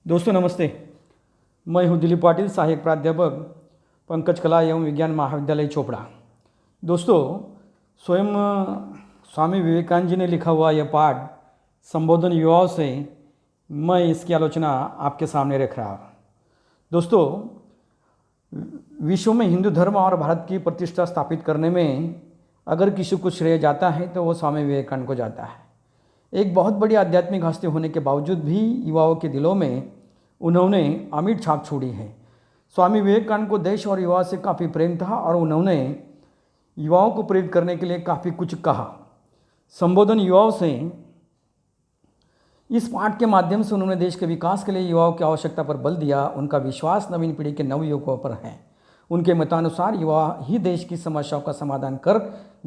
दोस्तों नमस्ते। मैं हूं दिलीप पाटिल, सहायक प्राध्यापक पंकज कला एवं विज्ञान महाविद्यालय चोपड़ा। दोस्तों, स्वयं स्वामी विवेकानंद जी ने लिखा हुआ यह पाठ संबोधन युवाओं से मैं इसकी आलोचना आपके सामने रख रहा हूँ। दोस्तों, विश्व में हिंदू धर्म और भारत की प्रतिष्ठा स्थापित करने में अगर किसी को श्रेय जाता है तो वो स्वामी विवेकानंद को जाता है। एक बहुत बड़ी आध्यात्मिक हस्ती होने के बावजूद भी युवाओं के दिलों में उन्होंने अमिट छाप छोड़ी है। स्वामी विवेकानंद को देश और युवा से काफ़ी प्रेम था और उन्होंने युवाओं को प्रेरित करने के लिए काफ़ी कुछ कहा। संबोधन युवाओं से इस पाठ के माध्यम से उन्होंने देश के विकास के लिए युवाओं की आवश्यकता पर बल दिया। उनका विश्वास नवीन पीढ़ी के नवयुवकों पर है। उनके मतानुसार युवा ही देश की समस्याओं का समाधान कर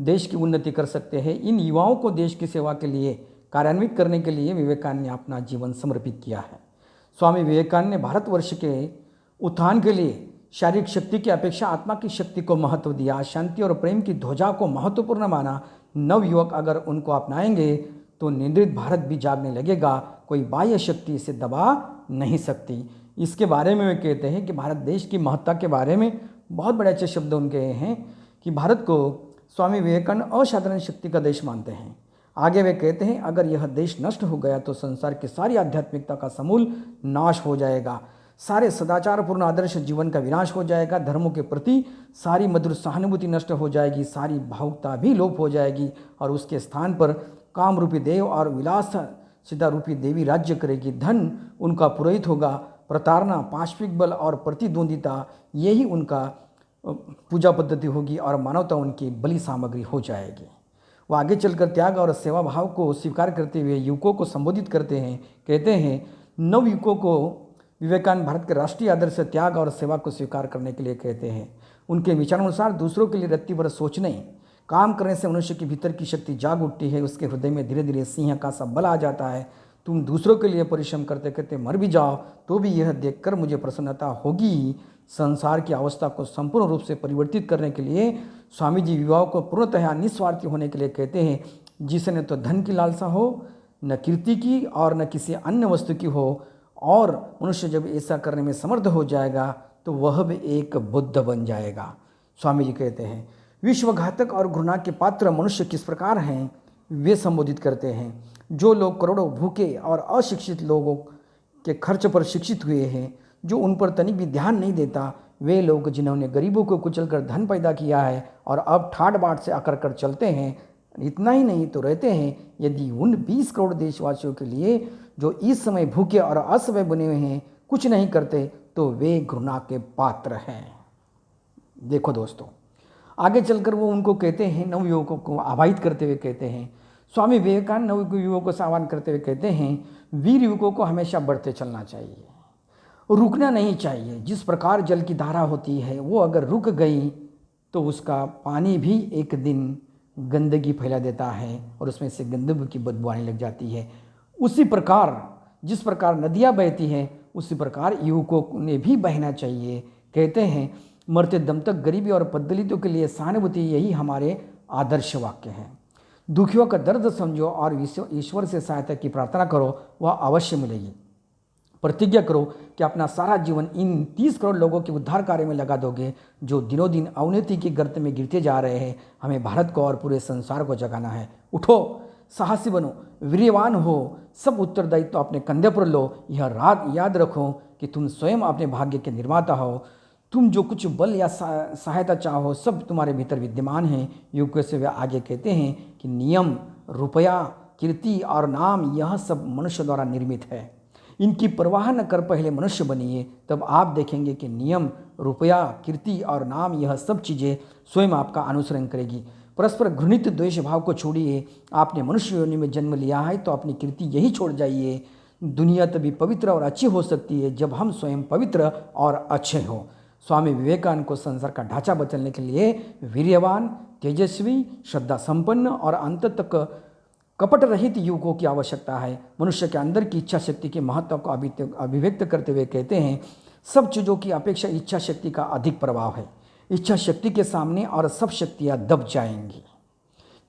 देश की उन्नति कर सकते हैं। इन युवाओं को देश की सेवा के लिए कार्यान्वित करने के लिए विवेकानंद ने अपना जीवन समर्पित किया है। स्वामी विवेकानंद ने भारतवर्ष के उत्थान के लिए शारीरिक शक्ति की अपेक्षा आत्मा की शक्ति को महत्व दिया। शांति और प्रेम की ध्वजा को महत्वपूर्ण माना। नवयुवक अगर उनको अपनाएंगे तो निंद्रित भारत भी जागने लगेगा। कोई बाह्य शक्ति इसे दबा नहीं सकती। इसके बारे में वे कहते हैं कि भारत देश की महत्ता के बारे में बहुत बड़े अच्छे शब्द उनके हैं कि भारत को स्वामी विवेकानंद असाधारण शक्ति का देश मानते हैं। आगे वे कहते हैं, अगर यह देश नष्ट हो गया तो संसार की सारी आध्यात्मिकता का समूल नाश हो जाएगा। सारे सदाचारपूर्ण आदर्श जीवन का विनाश हो जाएगा। धर्मों के प्रति सारी मधुर सहानुभूति नष्ट हो जाएगी। सारी भावुकता भी लोप हो जाएगी और उसके स्थान पर काम रूपी देव और विलास सिद्धा रूपी देवी राज्य करेगी। धन उनका पुरोहित होगा। प्रताड़ना, पाशविक बल और प्रतिद्वंदिता यही उनका पूजा पद्धति होगी और मानवता उनकी बलि सामग्री हो जाएगी। वो आगे चलकर त्याग और सेवा भाव को स्वीकार करते हुए युवकों को संबोधित करते हैं। कहते हैं, नव युवकों को विवेकानंद भारत के राष्ट्रीय आदर्श से त्याग और सेवा को स्वीकार करने के लिए कहते हैं। उनके विचारानुसार दूसरों के लिए रत्ती भर सोचने, काम करने से मनुष्य के भीतर की शक्ति जाग उठती है। उसके हृदय में धीरे धीरे सिंह का सा बल आ जाता है। तुम दूसरों के लिए परिश्रम करते करते मर भी जाओ तो भी यह देखकर मुझे प्रसन्नता होगी। संसार की अवस्था को संपूर्ण रूप से परिवर्तित करने के लिए स्वामी जी युवाओं को पूर्णतः निस्वार्थी होने के लिए कहते हैं। जिसे न तो धन की लालसा हो, न कीर्ति की और न किसी अन्य वस्तु की हो, और मनुष्य जब ऐसा करने में समर्थ हो जाएगा तो वह भी एक बुद्ध बन जाएगा। स्वामी जी कहते हैं, विश्वघातक और घृणा के पात्र मनुष्य किस प्रकार हैं वे संबोधित करते हैं। जो लोग करोड़ों भूखे और अशिक्षित लोगों के खर्च पर शिक्षित हुए हैं, जो उन पर तनिक भी ध्यान नहीं देता, वे लोग जिन्होंने गरीबों को कुचलकर धन पैदा किया है और अब ठाट बाट से आकर कर चलते हैं। इतना ही नहीं तो रहते हैं। यदि उन 20 करोड़ देशवासियों के लिए जो इस समय भूखे और असहाय बने हुए हैं कुछ नहीं करते तो वे घृणा के पात्र हैं। देखो दोस्तों, आगे चलकर वो उनको कहते हैं, नवयुवकों को आवाहित करते हुए कहते हैं, स्वामी विवेकानंद नवयुवकों से आह्वान करते हुए कहते हैं, वीर युवकों को हमेशा बढ़ते चलना चाहिए, रुकना नहीं चाहिए। जिस प्रकार जल की धारा होती है वो अगर रुक गई तो उसका पानी भी एक दिन गंदगी फैला देता है और उसमें से गंदगी की बदबू आने लग जाती है। उसी प्रकार जिस प्रकार नदियाँ बहती हैं उसी प्रकार युवकों ने भी बहना चाहिए। कहते हैं, मरते दम तक गरीबी और पददलितों के लिए सहानुभूति यही हमारे आदर्श वाक्य हैं। दुखियों का दर्द समझो और ईश्वर से सहायता की प्रार्थना करो, वह अवश्य मिलेगी। प्रतिज्ञा करो कि अपना सारा जीवन इन 30 करोड़ लोगों के उद्धार कार्य में लगा दोगे जो दिनों दिन अवनति की गर्त में गिरते जा रहे हैं। हमें भारत को और पूरे संसार को जगाना है। उठो, साहसी बनो, वीर्यवान हो, सब उत्तरदायित्व तो अपने कंधे पर लो। यह रात याद रखो कि तुम स्वयं अपने भाग्य के निर्माता हो। तुम जो कुछ बल या सहायता चाहो सब तुम्हारे भीतर विद्यमान है। युग से वे आगे कहते हैं कि नियम, रुपया, कीर्ति और नाम यह सब मनुष्य द्वारा निर्मित है। इनकी परवाह न कर पहले मनुष्य बनिए, तब आप देखेंगे कि नियम, रुपया, कीर्ति और नाम यह सब चीज़ें स्वयं आपका अनुसरण करेगी। परस्पर घृणित द्वेष भाव को छोड़िए। आपने मनुष्य योनि में जन्म लिया है तो अपनी कीर्ति यही छोड़ जाइए। दुनिया तभी पवित्र और अच्छी हो सकती है जब हम स्वयं पवित्र और अच्छे हों। स्वामी विवेकानंद को संसार का ढांचा बदलने के लिए वीर्यवान, तेजस्वी, श्रद्धा संपन्न और अंत तक कपट रहित युवकों की आवश्यकता है। मनुष्य के अंदर की इच्छा शक्ति के महत्व को अभिव्यक्त करते हुए कहते हैं, सब चीज़ों की अपेक्षा इच्छा शक्ति का अधिक प्रभाव है। इच्छा शक्ति के सामने और सब शक्तियाँ दब जाएंगी।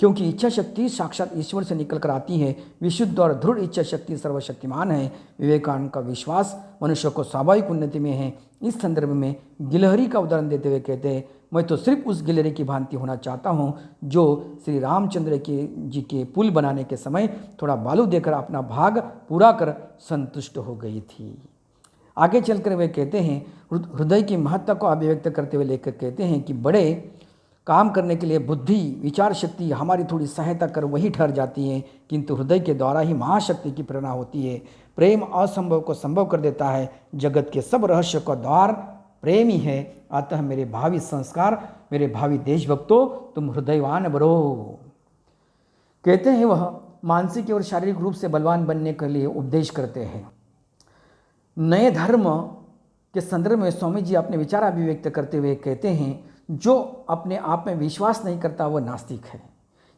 क्योंकि इच्छा शक्ति साक्षात ईश्वर से निकलकर आती है। विशुद्ध और दृढ़ इच्छा शक्ति सर्वशक्तिमान है। विवेकानंद का विश्वास मनुष्य को स्वाभाविक उन्नति में है। इस संदर्भ में गिलहरी का उदाहरण देते हुए कहते हैं, मैं तो सिर्फ उस गिलहरी की भांति होना चाहता हूँ जो श्री रामचंद्र जी के पुल बनाने के समय थोड़ा बालू देकर अपना भाग पूरा कर संतुष्ट हो गई थी। आगे चलकर वे कहते हैं, हृदय की महत्ता को अभिव्यक्त करते हुए लेखक कहते हैं कि बड़े काम करने के लिए बुद्धि विचार शक्ति हमारी थोड़ी सहायता कर वही ठहर जाती है, किंतु हृदय के द्वारा ही महाशक्ति की प्रेरणा होती है। प्रेम असंभव को संभव कर देता है। जगत के सब रहस्य का द्वार प्रेम ही है। अतः मेरे भावी संस्कार, मेरे भावी देशभक्तों, तुम हृदयवान बनो। कहते हैं वह मानसिक और शारीरिक रूप से बलवान बनने के लिए उपदेश करते हैं। नए धर्म के संदर्भ में स्वामी जी अपने विचार अभिव्यक्त करते हुए कहते हैं, जो अपने आप में विश्वास नहीं करता वह नास्तिक है।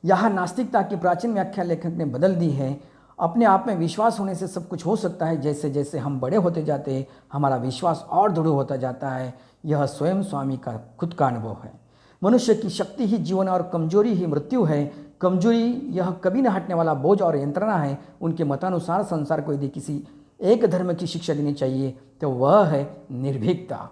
यहाँ नास्तिकता की प्राचीन व्याख्या लेखक ने बदल दी है। अपने आप में विश्वास होने से सब कुछ हो सकता है। जैसे जैसे हम बड़े होते जाते हैं हमारा विश्वास और दृढ़ होता जाता है। यह स्वयं स्वामी का खुद का अनुभव है। मनुष्य की शक्ति ही जीवन और कमजोरी ही मृत्यु है। कमजोरी यह कभी न हटने वाला बोझ और यंत्रणा है। उनके मतानुसार संसार को यदि किसी एक धर्म की शिक्षा देनी चाहिए तो वह है निर्भीकता।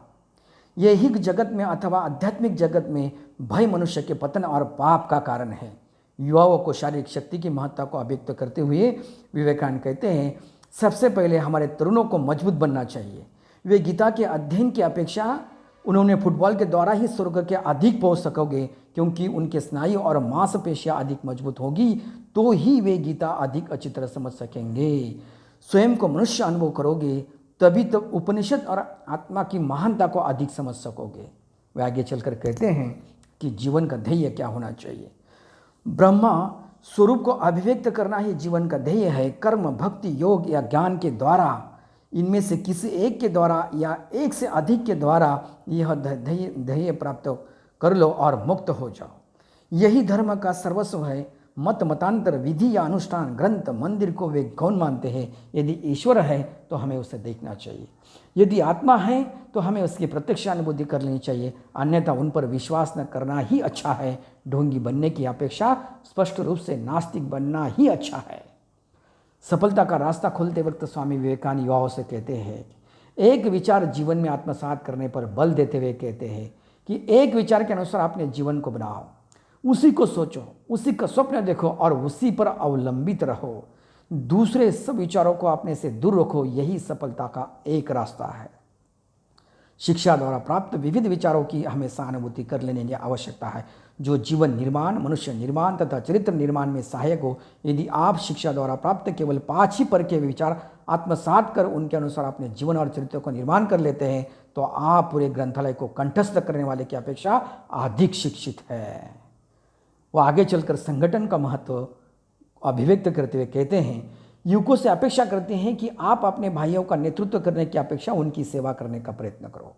यही जगत में अथवा आध्यात्मिक जगत में भय मनुष्य के पतन और पाप का कारण है। युवाओं को शारीरिक शक्ति की महत्ता को अभिव्यक्त करते हुए विवेकानंद कहते हैं, सबसे पहले हमारे तरुणों को मजबूत बनना चाहिए। वे गीता के अध्ययन की अपेक्षा उन्होंने फुटबॉल के द्वारा ही स्वर्ग के अधिक पहुंच सकोगे, क्योंकि उनके स्नायु और मांसपेशियां अधिक मजबूत होगी तो ही वे गीता अधिक अच्छी तरह समझ सकेंगे। स्वयं को मनुष्य अनुभव करोगे तभी तो उपनिषद और आत्मा की महानता को अधिक समझ सकोगे। वे आगे चलकर कहते हैं कि जीवन का ध्येय क्या होना चाहिए। ब्रह्मा स्वरूप को अभिव्यक्त करना ही जीवन का ध्येय है। कर्म, भक्ति, योग या ज्ञान के द्वारा, इनमें से किसी एक के द्वारा या एक से अधिक के द्वारा यह ध्येय प्राप्त कर लो और मुक्त हो जाओ। यही धर्म का सर्वस्व है। मत मतांतर, विधि या अनुष्ठान, ग्रंथ, मंदिर को वे गौण मानते हैं। यदि ईश्वर है तो हमें उसे देखना चाहिए। यदि आत्मा है तो हमें उसकी प्रत्यक्ष अनुभूति कर लेनी चाहिए, अन्यथा उन पर विश्वास न करना ही अच्छा है। ढोंगी बनने की अपेक्षा स्पष्ट रूप से नास्तिक बनना ही अच्छा है। सफलता का रास्ता खोलते वक्त स्वामी विवेकानंद युवाओं से कहते हैं, एक विचार जीवन में आत्मसात करने पर बल देते हुए कहते हैं कि एक विचार के अनुसार अपने जीवन को बनाओ, उसी को सोचो, उसी का स्वप्न देखो और उसी पर अवलंबित रहो। दूसरे सब विचारों को अपने से दूर रखो। यही सफलता का एक रास्ता है। शिक्षा द्वारा प्राप्त विविध विचारों की हमेशा अनुभूति कर लेने की आवश्यकता है, जो जीवन निर्माण, मनुष्य निर्माण तथा चरित्र निर्माण में सहायक हो। यदि आप शिक्षा द्वारा प्राप्त केवल 5 ही पर के विचार आत्मसात कर उनके अनुसार अपने जीवन और चरित्र को निर्माण कर लेते हैं तो आप पूरे ग्रंथालय को कंठस्थ करने वाले की अपेक्षा अधिक शिक्षित है। वह आगे चलकर संगठन का महत्व अभिव्यक्त करते हुए कहते हैं, युवकों से अपेक्षा करते हैं कि आप अपने भाइयों का नेतृत्व करने की अपेक्षा उनकी सेवा करने का प्रयत्न करो।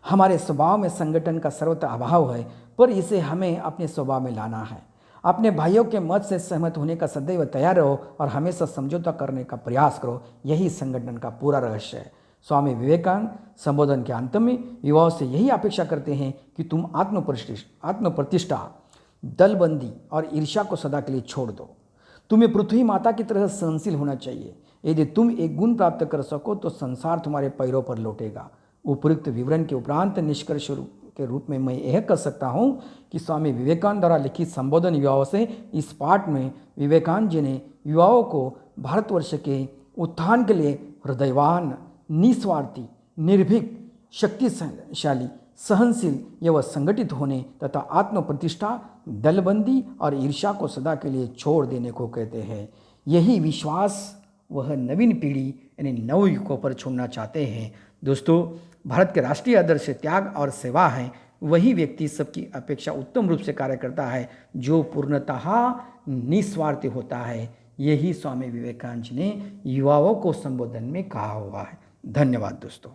हमारे स्वभाव में संगठन का सर्वत्र अभाव है, पर इसे हमें अपने स्वभाव में लाना है। अपने भाइयों के मत से सहमत होने का सदैव तैयार रहो और हमेशा समझौता करने का प्रयास करो। यही संगठन का पूरा रहस्य है। स्वामी विवेकानंद संबोधन के अंत में युवाओं से यही अपेक्षा करते हैं कि तुम आत्मप्रतिष्ठा, दलबंदी और ईर्ष्या को सदा के लिए छोड़ दो। तुम्हें पृथ्वी माता की तरह सहनशील होना चाहिए। यदि तुम एक गुण प्राप्त कर सको तो संसार तुम्हारे पैरों पर लौटेगा। उपयुक्त विवरण के उपरांत निष्कर्ष के रूप में मैं यह कह सकता हूँ कि स्वामी विवेकानंद द्वारा लिखित संबोधन युवाओं से इस पाठ में विवेकानंद जी ने युवाओं को भारतवर्ष के उत्थान के लिए हृदयवान, निस्वार्थी, निर्भीक, शक्तिशाली, सहनशील एवं संगठित होने तथा आत्मप्रतिष्ठा, दलबंदी और ईर्ष्या को सदा के लिए छोड़ देने को कहते हैं। यही विश्वास वह नवीन पीढ़ी यानी नवयुवकों पर छोड़ना चाहते हैं। दोस्तों, भारत के राष्ट्रीय आदर्श त्याग और सेवा है। वही व्यक्ति सबकी अपेक्षा उत्तम रूप से कार्य करता है जो पूर्णतः निस्वार्थी होता है। यही स्वामी विवेकानंद जी ने युवाओं को संबोधन में कहा हुआ है। धन्यवाद दोस्तों।